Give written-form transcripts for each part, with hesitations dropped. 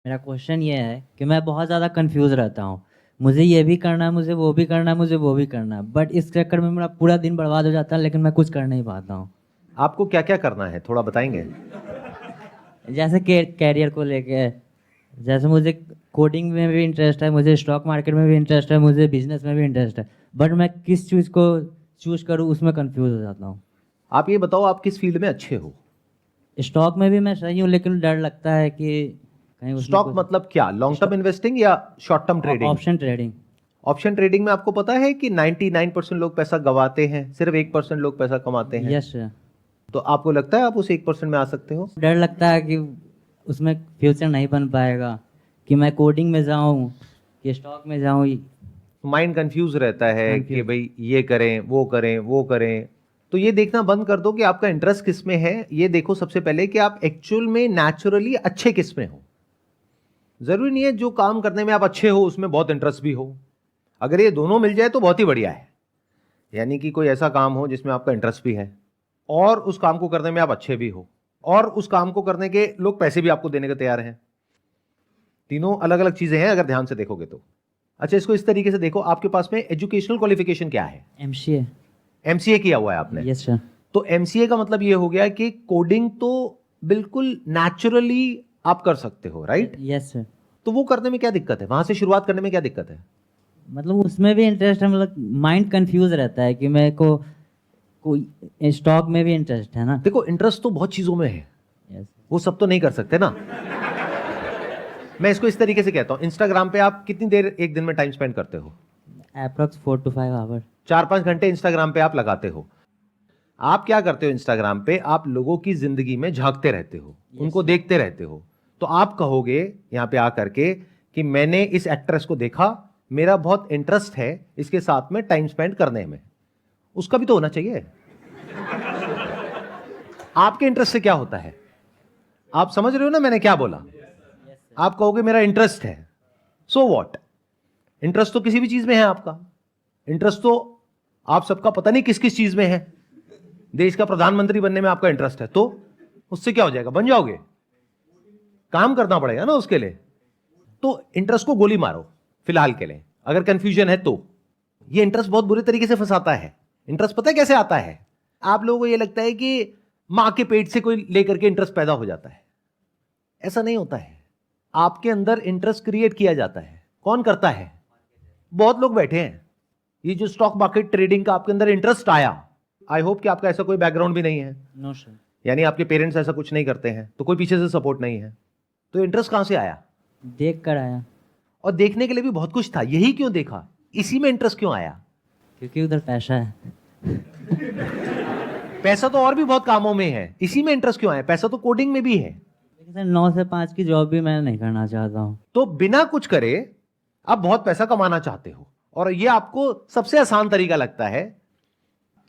मेरा क्वेश्चन ये है कि मैं बहुत ज़्यादा कंफ्यूज रहता हूँ। मुझे ये भी करना है, मुझे वो भी करना है, मुझे वो भी करना है, बट इस चक्कर में मेरा पूरा दिन बर्बाद हो जाता है, लेकिन मैं कुछ कर नहीं पाता हूँ। आपको क्या क्या करना है, थोड़ा बताएंगे? जैसे कैरियर को लेके, जैसे मुझे कोडिंग में भी इंटरेस्ट है, मुझे स्टॉक मार्केट में भी इंटरेस्ट है, मुझे बिजनेस में भी इंटरेस्ट है, बट मैं किस चीज़ को चूज करूँ उसमें कंफ्यूज हो जाता हूँ। आप ये बताओ, आप किस फील्ड में अच्छे हो? स्टॉक में भी मैं सही हूँ, लेकिन डर लगता है कि कहीं उसमें स्टॉक कुछ। मतलब क्या, लॉन्ग टर्म इन्वेस्टिंग या short term trading? Option trading. Option trading में आपको पता है कि 99% लोग पैसा गवाते हैं, सिर्फ 1% लोग पैसा कमाते हैं। Yes sir. तो आपको लगता है आप उस 1% में आ सकते हो? डर लगता है कि उसमें फ्यूचर नहीं बन पाएगा, कि मैं कोडिंग में जाऊं कि स्टॉक में जाऊं। माइंड कंफ्यूज रहता है कि कंफ्यूज। भाई ये करें वो करें वो करें। तो ये देखना बंद कर दो कि आपका इंटरेस्ट किस में है। ये देखो सबसे पहले कि आप एक्चुअल में नेचुरली अच्छे किस में हो। जरूरी नहीं है जो काम करने में आप अच्छे हो उसमें बहुत इंटरेस्ट भी हो। अगर ये दोनों मिल जाए तो बहुत ही बढ़िया है। यानी कि कोई ऐसा काम हो जिसमें आपका इंटरेस्ट भी है और उस काम को करने में आप अच्छे भी हो और उस काम को करने के लोग पैसे भी आपको देने को तैयार हैं। तीनों अलग अलग चीजें हैं अगर ध्यान से देखोगे तो। अच्छा, इसको इस तरीके से देखो, आपके पास में एजुकेशनल क्वालिफिकेशन क्या है? एमसीए। एमसीए किया हुआ है आपने? Yes sir. तो एमसीए का मतलब ये हो गया कि कोडिंग तो बिल्कुल नेचुरली आप कर सकते हो, राइट? Yes sir. तो वो करने में क्या दिक्कत है, वहां से शुरुआत करने में क्या दिक्कत है? मतलब उसमें भी इंटरेस्ट है, मतलब माइंड कंफ्यूज रहता है कि मेरे को कोई स्टॉक में भी इंटरेस्ट है ना। देखो, इंटरेस्ट तो बहुत चीजों में है, यस। वो सब तो नहीं कर सकते ना। मैं इसको इस तरीके से कहता हूं, इंस्टाग्राम पे आप कितनी देर एक दिन में टाइम स्पेंड करते हो? Approx 4 to 5 our. 4-5 घंटे इंस्टाग्राम पे आप लगाते हो। आप क्या करते हो इंस्टाग्राम पे? आप लोगों की जिंदगी में झांकते रहते हो, उनको देखते रहते हो। तो आप कहोगे यहां पे आकर के कि मैंने इस एक्ट्रेस को देखा, मेरा बहुत इंटरेस्ट है इसके साथ में टाइम स्पेंड करने में। उसका भी तो होना चाहिए। आपके इंटरेस्ट से क्या होता है? आप समझ रहे हो ना मैंने क्या बोला? आप कहोगे मेरा इंटरेस्ट है, सो व्हाट? इंटरेस्ट तो किसी भी चीज में है आपका। इंटरेस्ट तो आप सबका पता नहीं किस किस चीज में है। देश का प्रधानमंत्री बनने में आपका इंटरेस्ट है, तो उससे क्या हो जाएगा, बन जाओगे? काम करना पड़ेगा ना उसके लिए। तो इंटरेस्ट को गोली मारो फिलहाल के लिए, अगर कंफ्यूजन है तो। ये इंटरेस्ट बहुत बुरे तरीके से फंसाता है। इंटरेस्ट पता है कैसे आता है? आप लोगों को ये लगता है कि मां के पेट से कोई लेकर के इंटरेस्ट पैदा हो जाता है। ऐसा नहीं होता है। आपके अंदर इंटरेस्ट क्रिएट किया जाता है। कौन करता है? बहुत लोग बैठे हैं। ये जो स्टॉक मार्केट ट्रेडिंग का आपके अंदर इंटरेस्ट आया, आई होप कि आपका ऐसा कोई बैकग्राउंड भी नहीं है, नो सर। यानी आपके पेरेंट्स ऐसा कुछ नहीं करते हैं, तो कोई पीछे से सपोर्ट नहीं है। तो इंटरेस्ट कहां से आया? देख कर आया। और देखने के लिए भी बहुत कुछ था, यही क्यों देखा, इसी में इंटरेस्ट क्यों आया? क्योंकि उधर पैसा है। पैसा तो और भी बहुत कामों में है, इसी में इंटरेस्ट क्यों आया? पैसा तो कोडिंग में भी है। लेकिन सर 9 से 5 की जॉब भी मैं नहीं करना चाहता हूँ। तो बिना कुछ करे आप बहुत पैसा कमाना चाहते हो और ये आपको सबसे आसान तरीका लगता है।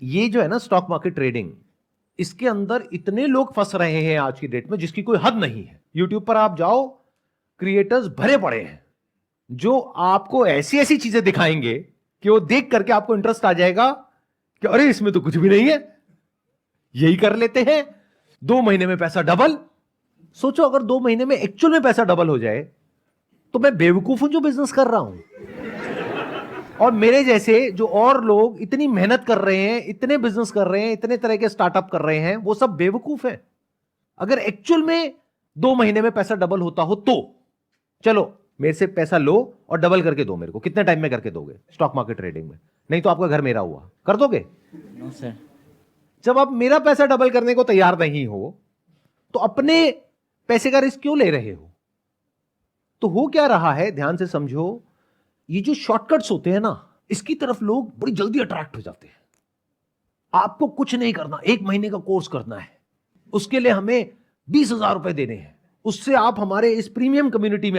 ये जो है ना स्टॉक मार्केट ट्रेडिंग, इसके अंदर इतने लोग फंस रहे हैं आज की डेट में जिसकी कोई हद नहीं है। यूट्यूब पर आप जाओ, क्रिएटर्स भरे पड़े हैं जो आपको ऐसी ऐसी चीजें दिखाएंगे कि वो देख करके आपको इंटरेस्ट आ जाएगा कि अरे इसमें तो कुछ भी नहीं है, यही कर लेते हैं, 2 महीने में पैसा डबल। सोचो अगर 2 महीने में एक्चुअल में पैसा डबल हो जाए तो मैं बेवकूफ हूं जो बिजनेस कर रहा हूं? और मेरे जैसे जो और लोग इतनी मेहनत कर रहे हैं, इतने बिजनेस कर रहे हैं, इतने तरह के स्टार्टअप कर रहे हैं, वो सब बेवकूफ है। अगर एक्चुअल में 2 महीने में पैसा डबल होता हो तो चलो मेरे से पैसा लो और डबल करके दो मेरे को। कितने टाइम में करके दोगे स्टॉक मार्केट ट्रेडिंग में? नहीं तो आपका घर मेरा हुआ, कर दोगे? No sir. जब आप मेरा पैसा डबल करने को तैयार नहीं हो तो अपने पैसे का रिस्क क्यों ले रहे हो? तो हो क्या रहा है, ध्यान से समझो। ये जो शॉर्टकट्स होते हैं ना, इसकी तरफ लोग बड़ी जल्दी अट्रैक्ट हो जाते हैं। आपको कुछ नहीं करना, 1 महीने का कोर्स करना है, उसके लिए हमें 20,000 रुपए देने हैं, उससे आप हमारे इस प्रीमियम कम्युनिटी में